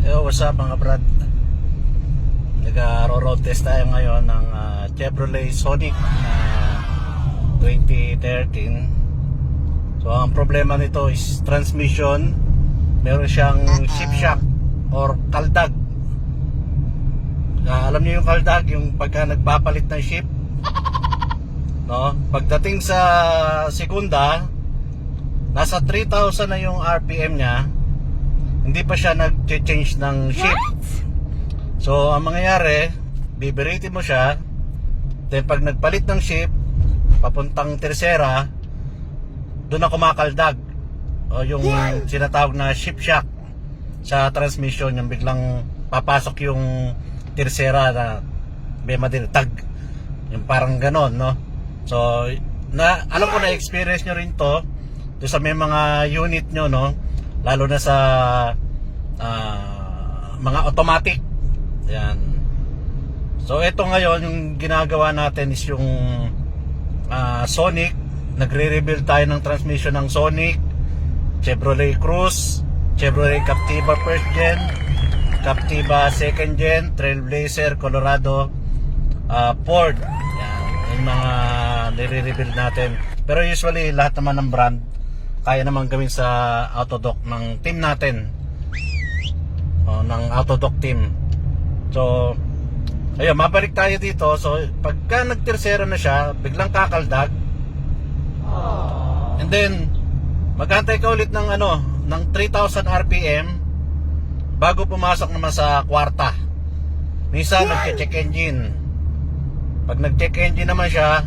Yo, what's up mga brad? Nag-road test tayo ngayon ng Chevrolet Sonic na 2013. So ang problema nito is transmission. Meron siyang shift shock or kaldag. Alam niyo yung kaldag, yung pagka nagpapalit ng shift, no? Pagdating sa segunda, nasa 3,000 na yung RPM niya, hindi pa siya nag-change ng shift. So ang mangyayari, bibiritin mo siya, then pag nagpalit ng shift papuntang tercera, doon na kumakaldag o yung sinatawag na shift shock sa transmission, yung biglang papasok yung tercera na bema din tag, yung parang ganon, no? So alam ko na experience nyo rin to doon sa may mga unit nyo, no? Lalo na sa mga automatic. Yan. So ito ngayon yung ginagawa natin is yung Sonic. Nagre-rebuild tayo ng transmission ng Sonic, Chevrolet Cruze, Chevrolet Captiva first gen, Captiva second gen, Trailblazer, Colorado, Ford. Yan, yung mga nire-rebuild natin. Pero usually lahat naman ng brand kaya naman gawin sa Autodoc ng team natin, ng Autodoc team. So ayun, mabalik tayo dito. So pagka nagtersera na siya, biglang kakaldag, and then magantay ka ulit ng ng 3,000 RPM bago pumasok naman sa kwarta. Minsan nagche-check engine. Pag nag-check engine naman siya,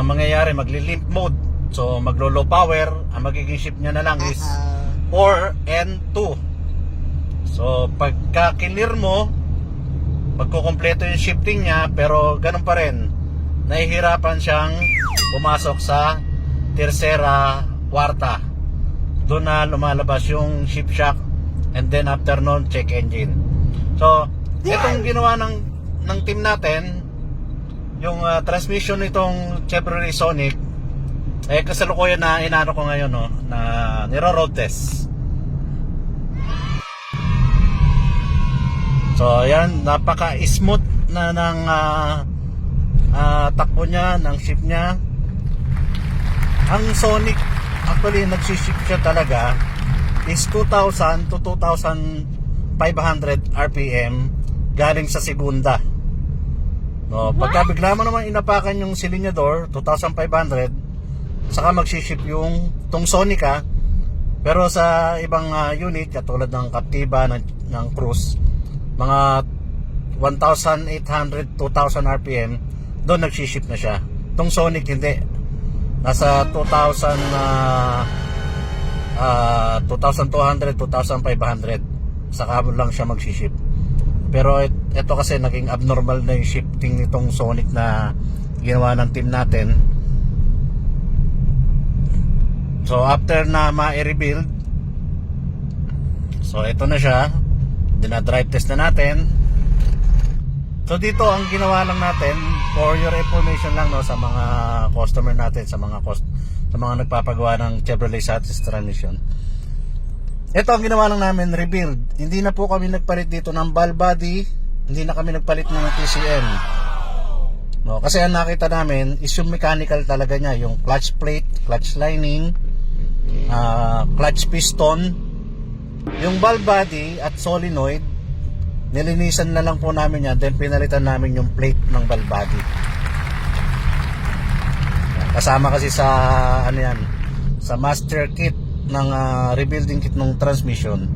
mangyayari magli-limp mode. So maglo-low power, ang magiging shift niya na lang is 4 and 2. So pagka clear mo, magkukumpleto yung shifting niya, pero ganun pa rin, nahihirapan siyang pumasok sa tercera, kwarta. Doon na lumalabas yung shift shock, and then after nun, check engine. So itong ginawa ng team natin, yung transmission nitong Chevrolet Sonic, kasalukuyan na inano ko ngayon, no, na niro-road test. So ayan, napaka-smooth na ng takbo niya, ng shift niya. Ang Sonic, actually nagsishift siya talaga is 2,000 to 2,500 RPM galing sa segunda. No, pagka bigla mo naman inapakan yung silinyador, 2,500, saka magsiship yung tong Sonic, pero sa ibang unit katulad ng Captiva, ng Cruze, mga 1,800, 2,000 RPM, doon nagsiship na siya. Tong Sonic hindi, nasa 2,200, 2,500, saka lang siya magsiship. Pero ito kasi naging abnormal na yung shifting nitong Sonic na ginawa ng team natin. So after na ma-rebuild, so ito na siya, dinadrive test na natin. So dito ang ginawa lang natin, for your information lang, no, sa mga customer natin, sa mga nagpapagawa ng Chevrolet Satis transmission. Ito ang ginawa lang namin, rebuild. Hindi na po kami nagpalit dito ng valve body, hindi na kami nagpalit ng TCM. No, kasi ang nakita namin is yung mechanical talaga niya, yung clutch plate, clutch lining, clutch piston, yung valve body at solenoid, nilinisan na lang po namin yan, then pinalitan namin yung plate ng valve body. Kasama kasi sa sa master kit ng rebuilding kit ng transmission.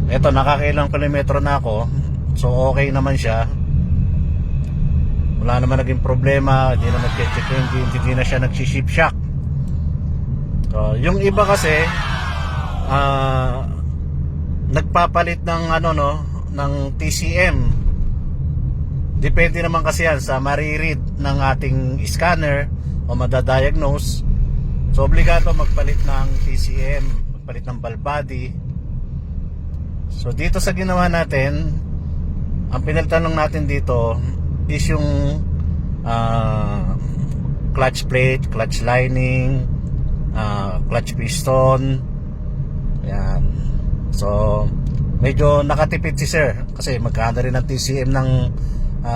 Eto, nakakailang kilometro na ako, so okay naman siya. Wala naman naging problema, hindi na nag-check engine, hindi na siya nag-shift shock. So yung iba kasi nagpapalit ng ng TCM. Depende naman kasi yan sa mariread ng ating scanner o madadiagnose. So obligado magpalit ng TCM, magpalit ng valve body. So dito sa ginawa natin, ang pinalitan lang natin dito is yung clutch plate, clutch lining, clutch piston, Yan. So, medyo nakatipid si sir kasi magkano rin ang TCM ng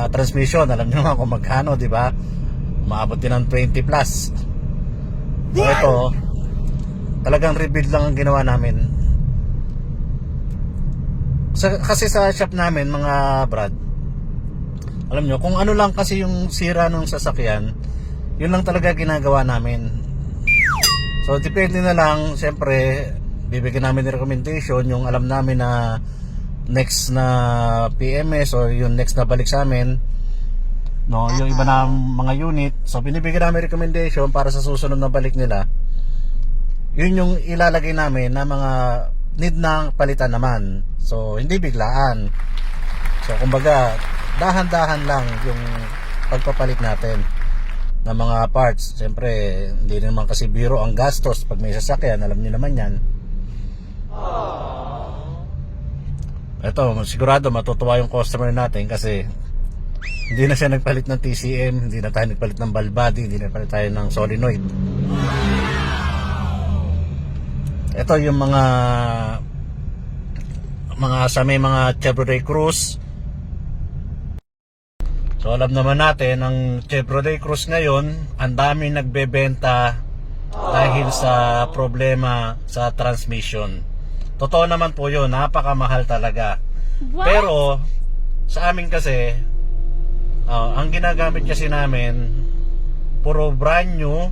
transmission. Alam niyo naman kung magkano, di ba? Maabot din ng 20 plus. So, ito, talagang rebuild lang ang ginawa namin. Kasi sa shop namin, mga brad, alam nyo, kung ano lang kasi yung sira ng sasakyan, yun lang talaga ginagawa namin. So, depende na lang, siyempre, bibigyan namin ng recommendation, yung alam namin na next na PMS or yung next na balik sa amin, no, yung iba na mga unit. So, binibigyan namin recommendation para sa susunod na balik nila. Yun yung ilalagay namin na mga need na palitan naman. So, hindi biglaan. So, kumbaga, dahan-dahan lang yung pagpapalit natin ng mga parts. Siyempre, hindi naman kasi biro ang gastos pag may sasakyan, alam niyo naman yan. Ito, sigurado matutuwa yung customer natin kasi hindi na siya nagpalit ng TCM, hindi na tayo nagpalit ng ball body, hindi na nagpalit tayo ng solenoid. Ito yung mga sa may mga Chevrolet Cruze. So alam naman natin ang Chevrolet Cruze ngayon, ang dami nagbebenta dahil sa problema sa transmission. Totoo naman po yun, napakamahal talaga. What? Pero sa amin kasi ang ginagamit kasi namin puro brand new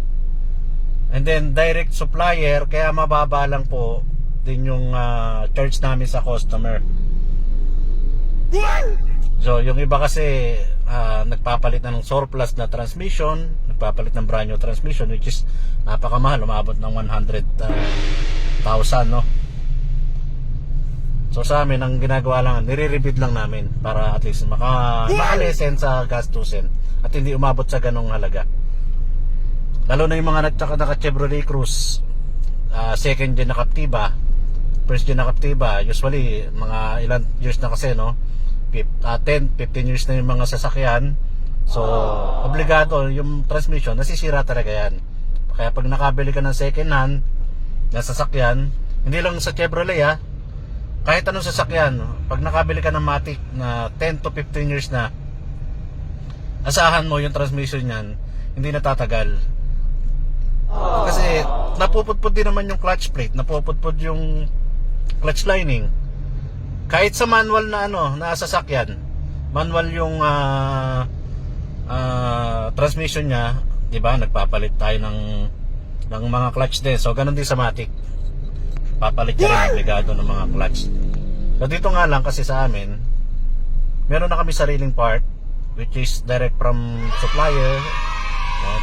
and then direct supplier, kaya mababa lang po din yung charge namin sa customer. So yung iba kasi nagpapalit na ng surplus na transmission, nagpapalit ng brand new transmission, which is napakamahal, umabot ng 100,000, no? So sa amin, ang ginagawa lang, nire-repeat lang namin para at least makalesen sa gastusin at hindi umabot sa ganong halaga. Lalo na yung mga naka Chevrolet Cruze, second gen na Captiva, first gen na Captiva, usually mga ilan years na kasi, no? 10, 15 years na yung mga sasakyan. So obligado yung transmission, nasisira talaga yan. Kaya pag nakabili ka ng second hand na sasakyan, hindi lang sa Chevrolet, kahit anong sasakyan, pag nakabili ka ng Matic na 10 to 15 years na, asahan mo yung transmission niyan hindi natatagal. Kasi napupudpud din naman yung clutch plate, napupudpud yung clutch lining. Kahit sa manual na na sasakyan, manual yung transmission niya, 'di ba? Nagpapalit tayo ng mga clutch din. So ganun din sa Matic. Papalit ka rin obligado ng mga clutch. So dito nga lang kasi sa amin, meron na kami sariling part which is direct from supplier,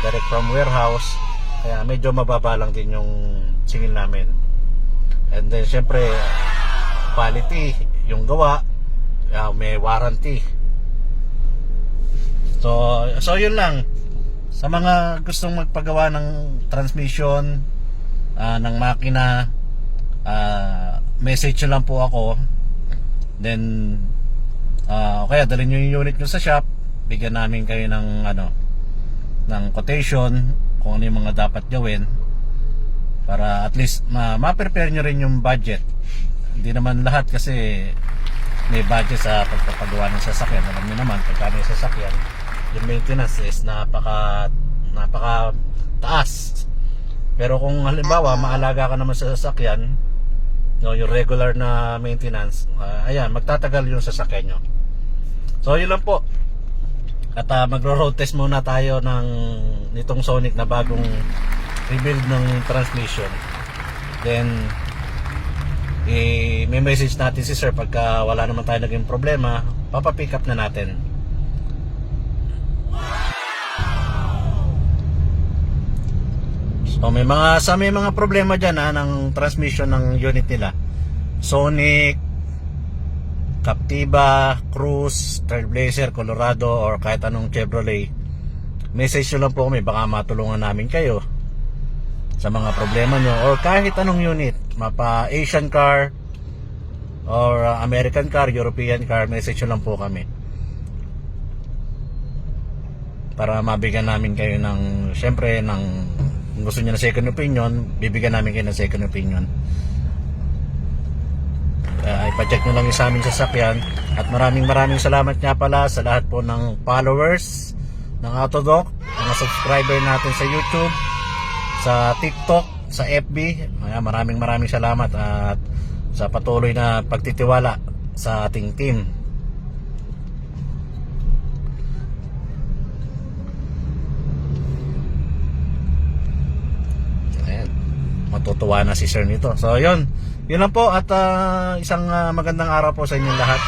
direct from warehouse. Kaya medyo mababa lang din yung singil namin. And then syempre quality yung gawa, may warranty. So yun lang. Sa mga gustong magpagawa ng transmission, ng makina, message lang po ako. Then kaya dalhin nyo yung unit nyo sa shop, bigyan namin kayo ng ng quotation kung ano yung mga dapat gawin para at least ma-prepare nyo rin yung budget. Hindi naman lahat kasi may budget sa pagpapagawa ng sasakyan. Alam nyo naman pagka may sasakyan, yung maintenance is napaka taas. Pero kung halimbawa maalaga ka naman sa sasakyan, yung regular na maintenance, ayan, magtatagal yung sasakyan nyo. So yun lang po. At magro-road test muna tayo nitong Sonic na bagong rebuild ng transmission. Then may message natin si sir pagka wala naman tayo naging problema, papapick up na natin. So may mga problema dyan ng transmission ng unit nila. Sonic, Captiva, Cruze, Trailblazer, Colorado, or kahit anong Chevrolet, message nyo lang po kami, baka matulungan namin kayo sa mga problema nyo. Or kahit anong unit, mapa Asian car or American car, European car, message nyo lang po kami para mabigyan namin kayo ng, syempre, kung gusto nyo na second opinion, bibigyan namin kayo ng second opinion. ipacheck nyo lang yung sa aming sasakyan. At maraming salamat nga pala sa lahat po ng followers ng Autodoc, mga subscriber natin sa YouTube, sa TikTok, sa FB. Maraming salamat at sa patuloy na pagtitiwala sa ating team. Ayan, matutuwa na si sir nito. So yun lang po at isang magandang araw po sa inyong lahat.